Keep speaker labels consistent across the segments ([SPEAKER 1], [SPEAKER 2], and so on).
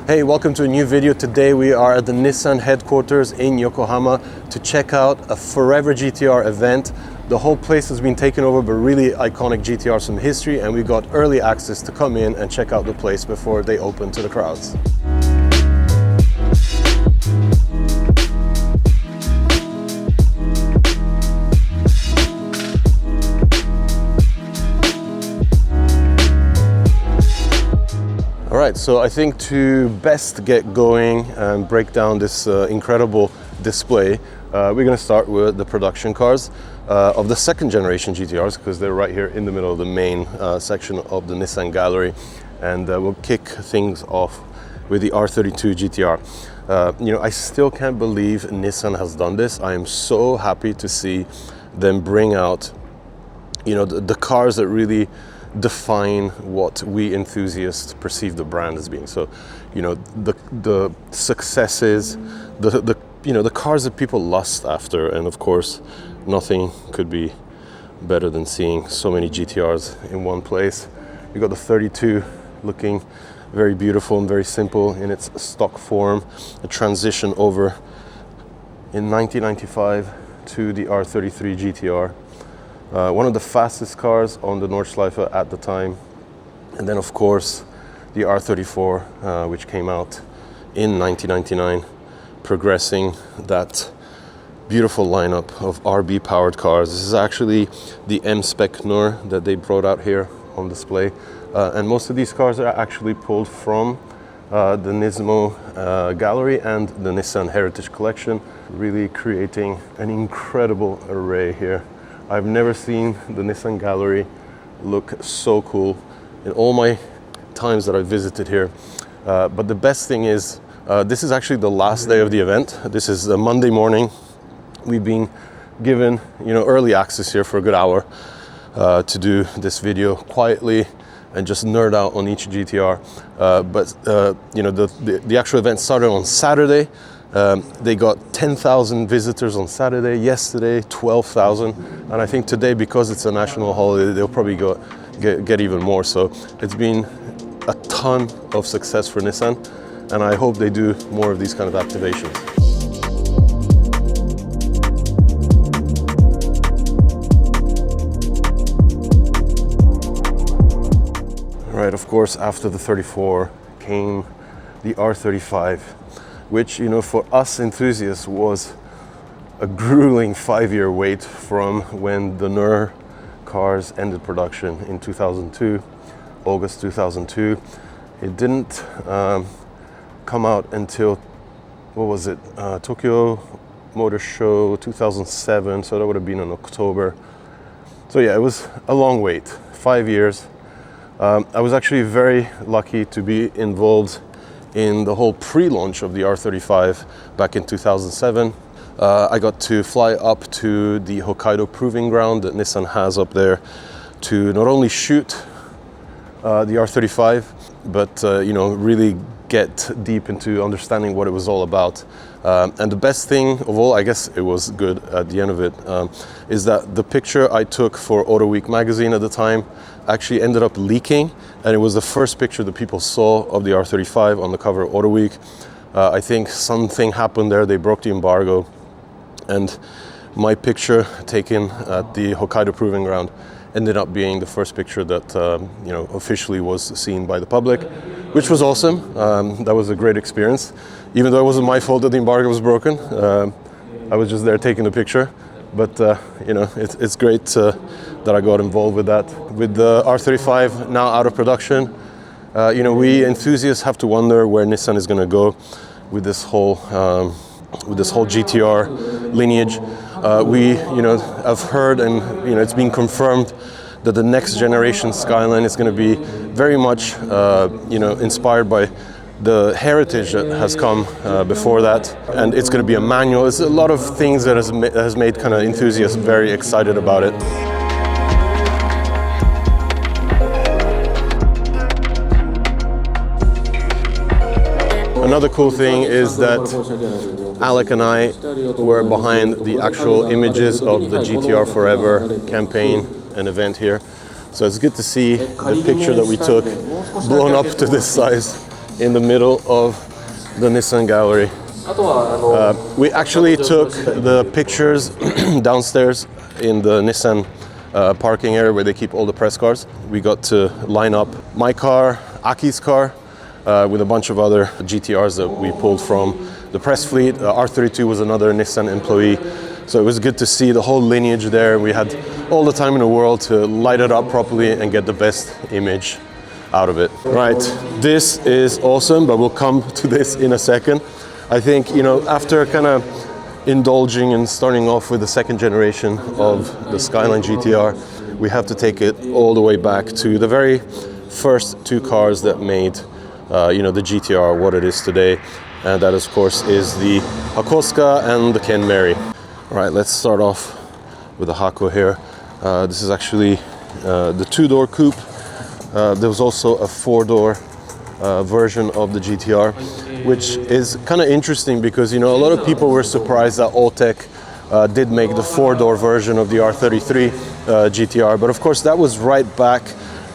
[SPEAKER 1] Hey, welcome to a new video. Today we are at the Nissan headquarters in Yokohama to check out a Forever GT-R event. The whole place has been taken over by really iconic GT-Rs from history, and we got early access to come in and check out the place before they open to the crowds. All right, so I think to best get going and break down this incredible display, we're going to start with the production cars of the second generation GT-Rs, because they're right here in the middle of the main section of the Nissan gallery, and we'll kick things off with the R32 GT-R. I still can't believe Nissan has done this. I am so happy to see them bring out, the cars that really define what we enthusiasts perceive the brand as being. So, the successes, the cars that people lust after, and of course, nothing could be better than seeing so many GT-Rs in one place. You got the 32 looking very beautiful and very simple in its stock form, a transition over in 1995 to the R33 GT-R. One of the fastest cars on the Nordschleife at the time. And then of course the R34, which came out in 1999, progressing that beautiful lineup of RB powered cars. This is actually the M-Spec Nur that they brought out here on display. And most of these cars are actually pulled from the Nismo gallery and the Nissan Heritage Collection, really creating an incredible array here. I've never seen the Nissan gallery look so cool in all my times that I've visited here. But the best thing is, this is actually the last day of the event. This is a Monday morning. We've been given, early access here for a good hour to do this video quietly and just nerd out on each GT-R. The actual event started on Saturday. They got 10,000 visitors on Saturday, yesterday 12,000, and I think today, because it's a national holiday, they'll probably get even more. So it's been a ton of success for Nissan, and I hope they do more of these kind of activations. All right, of course, after the 34 came the R35. Which, for us enthusiasts was a grueling 5-year wait from when the Nur cars ended production in 2002, August 2002. It didn't come out until, Tokyo Motor Show 2007, so that would have been in October. So yeah, it was a long wait, 5 years. I was actually very lucky to be involved in the whole pre-launch of the R35 back in 2007. I got to fly up to the Hokkaido Proving Ground that Nissan has up there to not only shoot the R35, but really get deep into understanding what it was all about. And the best thing of all, I guess it was good at the end of it, is that the picture I took for Auto Week magazine at the time actually ended up leaking, and it was the first picture that people saw of the R35 on the cover of Auto Week. I think something happened there, they broke the embargo, and my picture taken at the Hokkaido Proving Ground ended up being the first picture that officially was seen by the public, which was awesome. That was a great experience. Even though it wasn't my fault that the embargo was broken, I was just there taking the picture. But it's great that I got involved with that. With the R35 now out of production, we enthusiasts have to wonder where Nissan is going to go with this whole GT-R lineage. We have heard, and it's been confirmed that the next generation Skyline is going to be very much inspired by the heritage that has come before that, and it's going to be a manual. It's a lot of things that has made kind of enthusiasts very excited about it. Another cool thing is that Alec and I were behind the actual images of the GT-R Forever campaign and event here. So it's good to see the picture that we took blown up to this size in the middle of the Nissan gallery. We actually took the pictures downstairs in the Nissan parking area where they keep all the press cars. We got to line up my car, Aki's car, with a bunch of other GT-Rs that we pulled from the press fleet. R32 was another Nissan employee. So it was good to see the whole lineage there. We had all the time in the world to light it up properly and get the best image out of it. Right, this is awesome, but we'll come to this in a second. I think, you know, after kind of indulging and starting off with the second generation of the Skyline GT-R, we have to take it all the way back to the very first two cars that made, you know, the GT-R what it is today. And that, of course, is the Hakosuka and the Ken Mary. All right, let's start off with the Hako here. This is actually the two-door coupe. There was also a four-door version of the GT-R, which is kind of interesting because, you know, a lot of people were surprised that Alltech did make the four-door version of the R33 GT-R. But of course, that was right back,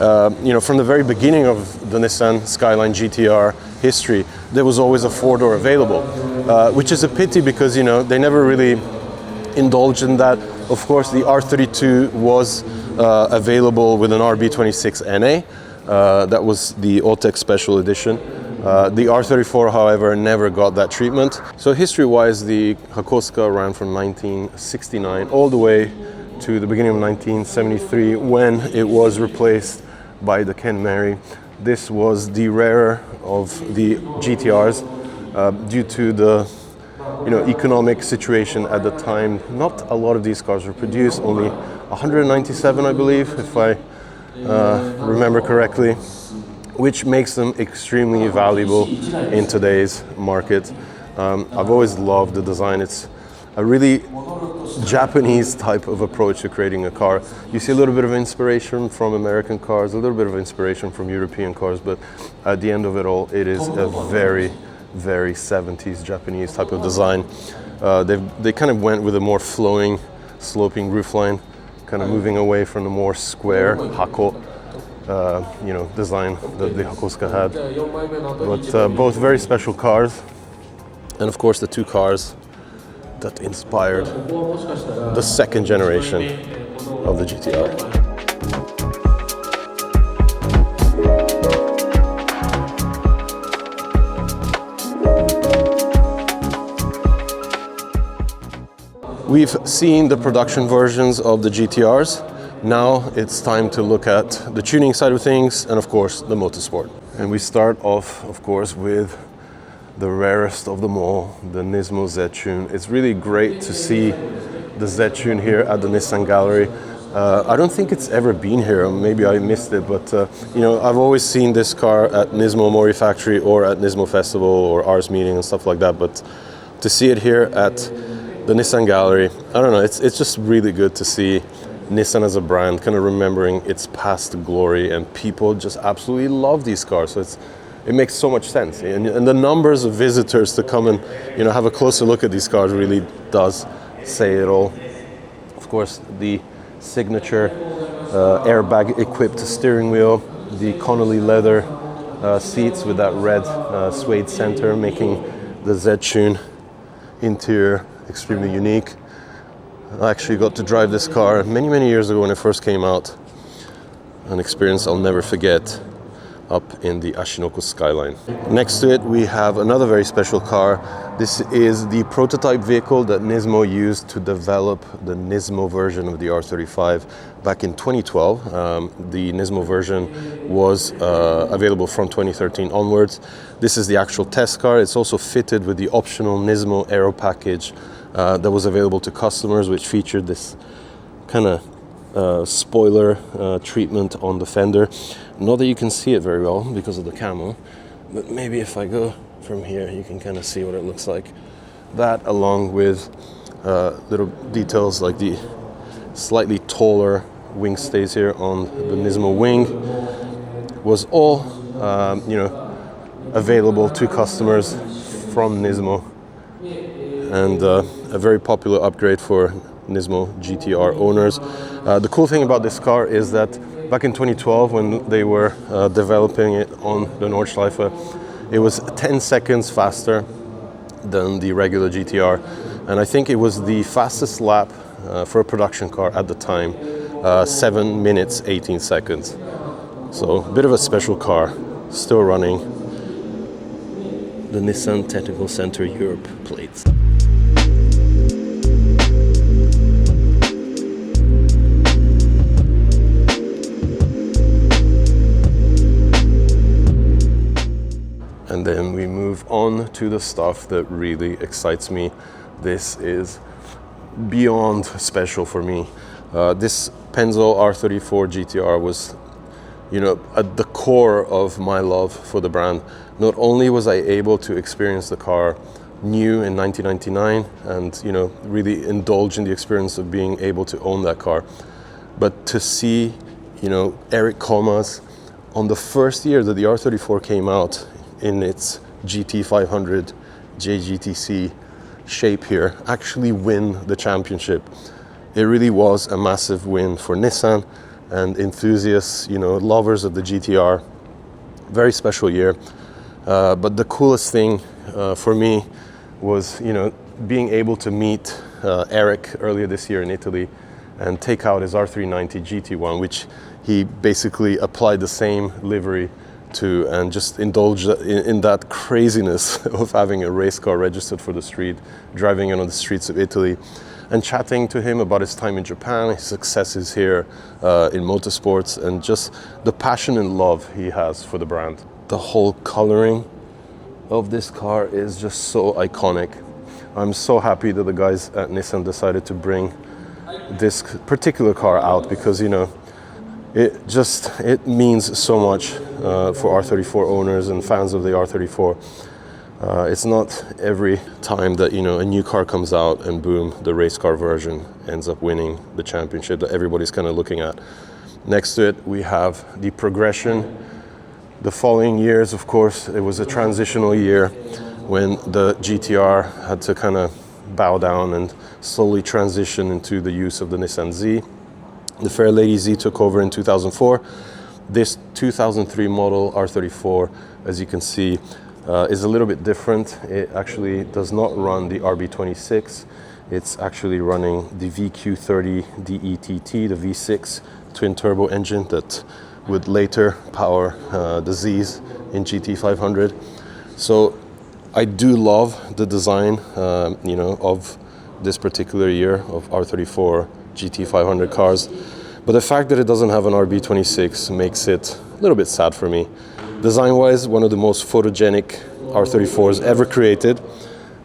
[SPEAKER 1] you know, from the very beginning of the Nissan Skyline GT-R history. There was always a four-door available, which is a pity because, you know, they never really indulged in that. Of course, the R32 was available with an RB26 NA. That was the Alltech Special Edition. The R34, however, never got that treatment. So history-wise, the Hakosuka ran from 1969 all the way to the beginning of 1973 when it was replaced by the Ken Mary. This was the rarer of the GT-Rs due to the, you know, economic situation at the time. Not a lot of these cars were produced, only 197, I believe, if I remember correctly, which makes them extremely valuable in today's market. I've always loved the design. It's a really Japanese type of approach to creating a car. You see a little bit of inspiration from American cars, a little bit of inspiration from European cars, but at the end of it all, it is a very, very 70s Japanese type of design. They kind of went with a more flowing, sloping roofline, kind of moving away from the more square Hako, you know, design that the Hakosuka had. But both very special cars, and of course the two cars that inspired the second generation of the GT-R. We've seen the production versions of the GT-Rs. Now it's time to look at the tuning side of things and, of course, the motorsport. And we start off, of course, with the rarest of them all, the Nismo Z-Tune. It's really great to see the Z-Tune here at the Nissan Gallery. I don't think it's ever been here, maybe I missed it, but you know, I've always seen this car at Nismo Mori Factory or at Nismo Festival or Ars Meeting and stuff like that, but to see it here at the Nissan Gallery, I don't know, it's just really good to see Nissan as a brand kind of remembering its past glory, and people just absolutely love these cars. So it makes so much sense, and the numbers of visitors to come and, you know, have a closer look at these cars really does say it all. Of course, the signature airbag equipped steering wheel, the Connolly leather seats with that red suede center, making the Z-Tune interior extremely unique. I actually got to drive this car many years ago when it first came out. An experience I'll never forget up in the Ashinoko Skyline. Next to it we have another very special car. This is the prototype vehicle that Nismo used to develop the Nismo version of the R35 back in 2012. The Nismo version was available from 2013 onwards. This is the actual test car. It's also fitted with the optional Nismo Aero package that was available to customers, which featured this kind of spoiler treatment on the fender. Not that you can see it very well because of the camo, but maybe if I go from here you can kind of see what it looks like. That, along with little details like the slightly taller wing stays here on the Nismo wing, was all you know, available to customers from Nismo, and a very popular upgrade for Nismo GT-R owners. The cool thing about this car is that back in 2012, when they were developing it on the Nordschleife, It was 10 seconds faster than the regular GT-R, and I think it was the fastest lap for a production car at the time, 7 minutes 18 seconds. So a bit of a special car, still running the Nissan Technical Center Europe plates. And then we move on to the stuff that really excites me. This is beyond special for me. This Penzo R34 GT-R was, you know, at the core of my love for the brand. Not only was I able to experience the car new in 1999 and, you know, really indulge in the experience of being able to own that car, but to see, you know, Eric Comas on the first year that the R34 came out in its GT500 JGTC shape here, actually win the championship. It really was a massive win for Nissan and enthusiasts, you know, lovers of the GT-R. Very special year. But the coolest thing for me was, you know, being able to meet Eric earlier this year in Italy and take out his R390 GT1, which he basically applied the same livery to, and just indulge in that craziness of having a race car registered for the street, driving it on the streets of Italy, and chatting to him about his time in Japan, his successes here in motorsports, and just the passion and love he has for the brand. The whole coloring of this car is just so iconic. I'm so happy that the guys at Nissan decided to bring this particular car out, because, you know, it means so much for R34 owners and fans of the R34. It's not every time that, you know, a new car comes out and boom, the race car version ends up winning the championship that everybody's kind of looking at. Next to it, we have the progression. The following years, of course, it was a transitional year when the GT-R had to kind of bow down and slowly transition into the use of the Nissan Z. The Fair Lady Z took over in 2004. This 2003 model R34, as you can see, is a little bit different. It actually does not run the RB26. It's actually running the VQ30 DETT, the V6 twin turbo engine that would later power the Zs in GT500. So I do love the design, you know, of this particular year of R34 GT500 cars, but the fact that it doesn't have an RB26 makes it a little bit sad for me. Design-wise, one of the most photogenic R34s ever created,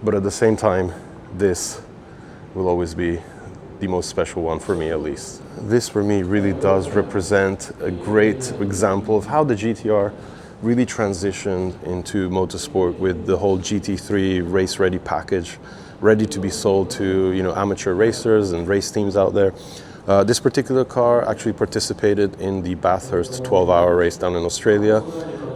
[SPEAKER 1] but at the same time, this will always be the most special one for me, at least. This for me really does represent a great example of how the GT-R really transitioned into motorsport with the whole GT3 race-ready package, ready to be sold to, you know, amateur racers and race teams out there. This particular car actually participated in the Bathurst 12-hour race down in Australia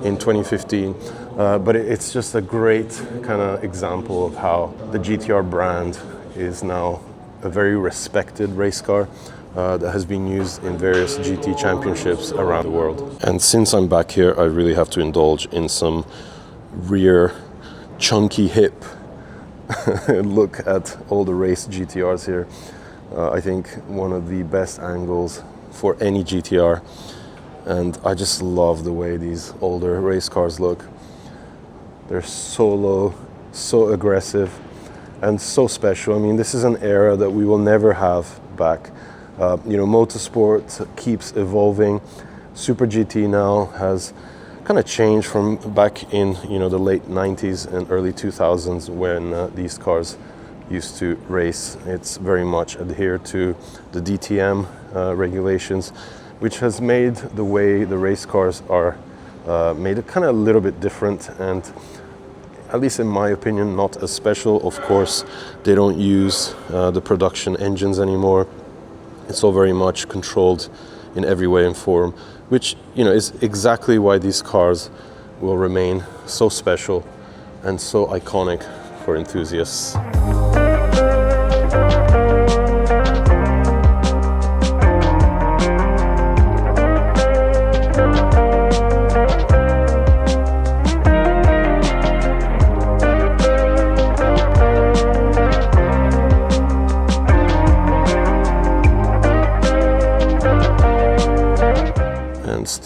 [SPEAKER 1] in 2015. But it's just a great kind of example of how the GT-R brand is now a very respected race car that has been used in various GT championships around the world. And since I'm back here, I really have to indulge in some rear chunky hip look at all the race GT-Rs here. I think one of the best angles for any GT-R, and I just love the way these older race cars look. They're so low, so aggressive, and so special. I mean, this is an era that we will never have back. You know, motorsport keeps evolving. Super GT now has kind of changed from back in, you know, the late 90s and early 2000s when these cars used to race. It's very much adhered to the DTM regulations, which has made the way the race cars are made kind of a little bit different, and at least in my opinion, not as special. Of course, they don't use the production engines anymore. It's all very much controlled in every way and form, which, you know, is exactly why these cars will remain so special and so iconic for enthusiasts.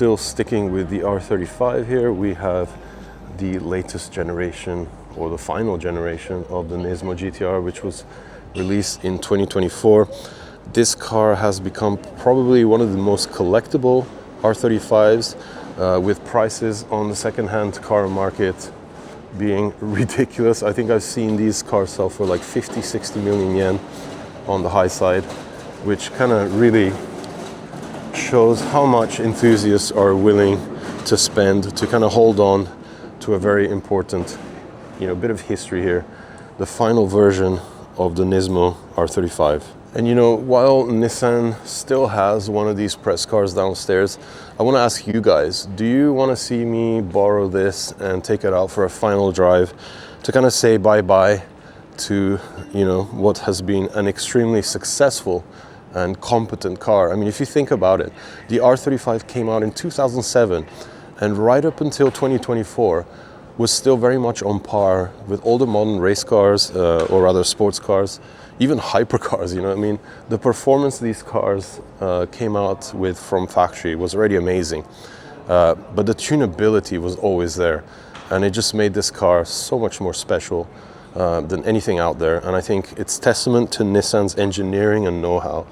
[SPEAKER 1] still sticking with the R35 here, we have the latest generation, or the final generation of the Nismo GT-R, which was released in 2024. This car has become probably one of the most collectible R35s, with prices on the second-hand car market being ridiculous. I think I've seen these cars sell for like 50-60 million yen on the high side, which kind of really shows how much enthusiasts are willing to spend to kind of hold on to a very important, bit of history here, the final version of the Nismo R35. And while Nissan still has one of these press cars downstairs, I want to ask you guys, do you want to see me borrow this and take it out for a final drive to kind of say bye-bye to, what has been an extremely successful and competent car? I mean, if you think about it, the R35 came out in 2007, and right up until 2024 was still very much on par with all the modern race cars, or rather sports cars, even hypercars. I mean, the performance these cars came out with from factory was already amazing, but the tunability was always there, and it just made this car so much more special than anything out there. And I think it's testament to Nissan's engineering and know-how,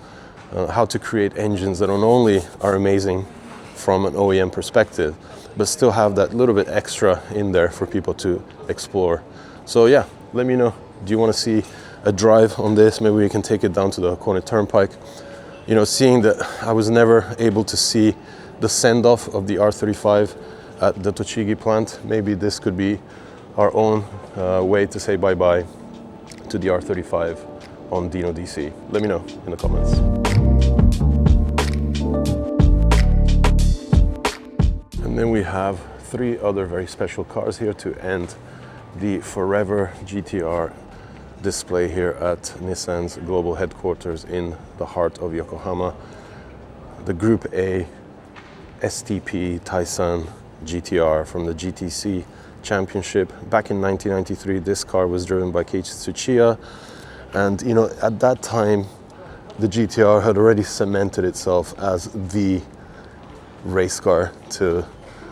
[SPEAKER 1] how to create engines that not only are amazing from an OEM perspective, but still have that little bit extra in there for people to explore. So yeah, let me know. Do you want to see a drive on this? Maybe we can take it down to the Hakone Turnpike. Seeing that I was never able to see the send-off of the R35 at the Tochigi plant, maybe this could be our own way to say bye-bye to the R35 on Dino DC. Let me know in the comments. And then we have 3 other very special cars here to end the Forever GT-R display here at Nissan's global headquarters in the heart of Yokohama. The Group A STP Taisan GT-R from the GTC Championship. Back in 1993, this car was driven by Keiichi Tsuchiya, and at that time the GT-R had already cemented itself as the race car to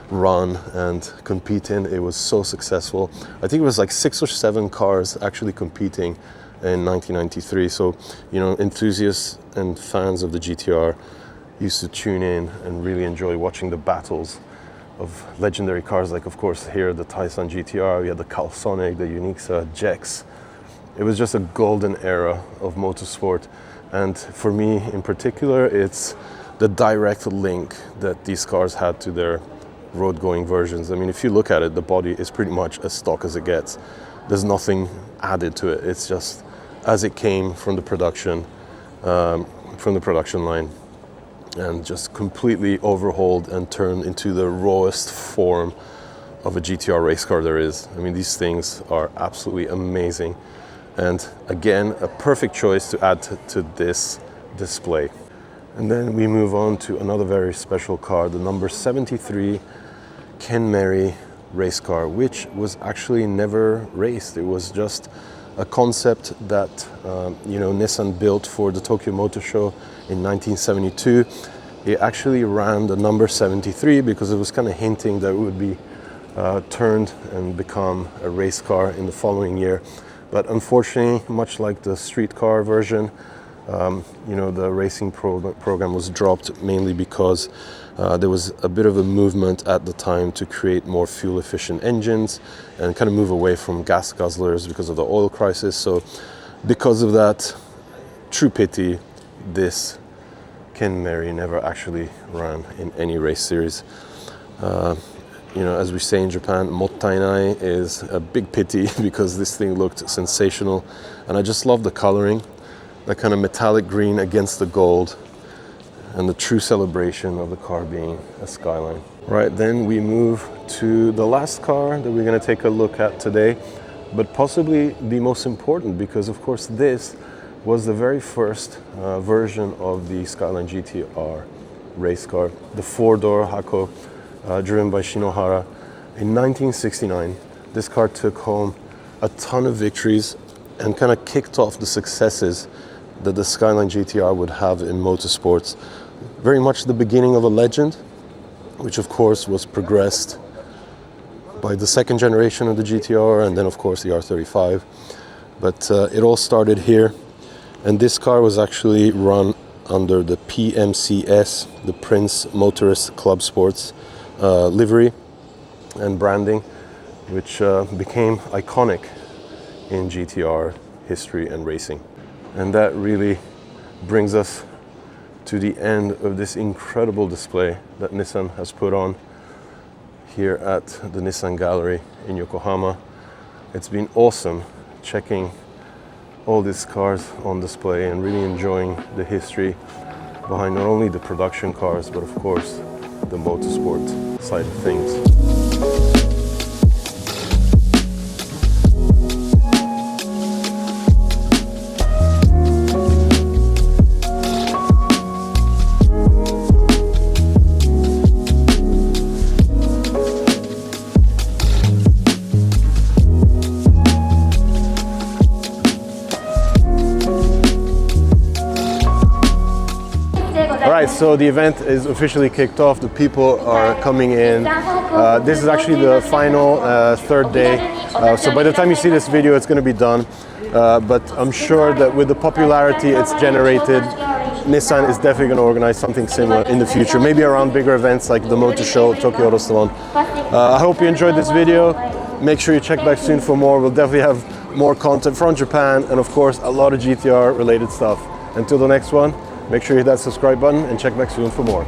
[SPEAKER 1] run and compete in. It was so successful. I think it was like 6 or 7 cars actually competing in 1993. So, enthusiasts and fans of the GT-R used to tune in and really enjoy watching the battles of legendary cars, like of course here the Taisan GT-R, we had the Calisonic, the Unixa, Jex. It was just a golden era of motorsport, and for me in particular, it's the direct link that these cars had to their road-going versions. I mean, if you look at it, the body is pretty much as stock as it gets. There's nothing added to it. It's just as it came from the production line, and just completely overhauled and turned into the rawest form of a GT-R race car there is. I mean, these things are absolutely amazing, and again, a perfect choice to add to this display. And then we move on to another very special car, the number 73 Ken Mary race car, which was actually never raced. It was just a concept that Nissan built for the Tokyo Motor Show in 1972. It actually ran the number 73 because it was kind of hinting that it would be turned and become a race car in the following year. But unfortunately, much like the street car version, the racing program was dropped mainly because there was a bit of a movement at the time to create more fuel efficient engines and kind of move away from gas guzzlers because of the oil crisis. So because of that, true pity, this Ken Mary never actually ran in any race series. As we say in Japan, mottainai is a big pity because this thing looked sensational, and I just love the coloring, that kind of metallic green against the gold, and the true celebration of the car being a Skyline. Right, then we move to the last car that we're going to take a look at today, but possibly the most important, because of course this was the very first version of the Skyline GT-R race car, the 4-door Hako, driven by Shinohara. In 1969, this car took home a ton of victories and kind of kicked off the successes that the Skyline GT-R would have in motorsports. Very much the beginning of a legend, which of course was progressed by the second generation of the GT-R, and then of course the R35. But it all started here, and this car was actually run under the PMCS, the Prince Motorist Club Sports livery and branding, which became iconic in GT-R history and racing. And that really brings us to the end of this incredible display that Nissan has put on here at the Nissan Gallery in Yokohama. It's been awesome checking all these cars on display and really enjoying the history behind not only the production cars, but of course the motorsport side of things. Alright, so the event is officially kicked off. The people are coming in. This is actually the final third day. So by the time you see this video, it's going to be done. But I'm sure that with the popularity it's generated, Nissan is definitely going to organize something similar in the future. Maybe around bigger events like the Motor Show, Tokyo Auto Salon. I hope you enjoyed this video. Make sure you check back soon for more. We'll definitely have more content from Japan and of course a lot of GT-R related stuff. Until the next one, make sure you hit that subscribe button and check back soon for more.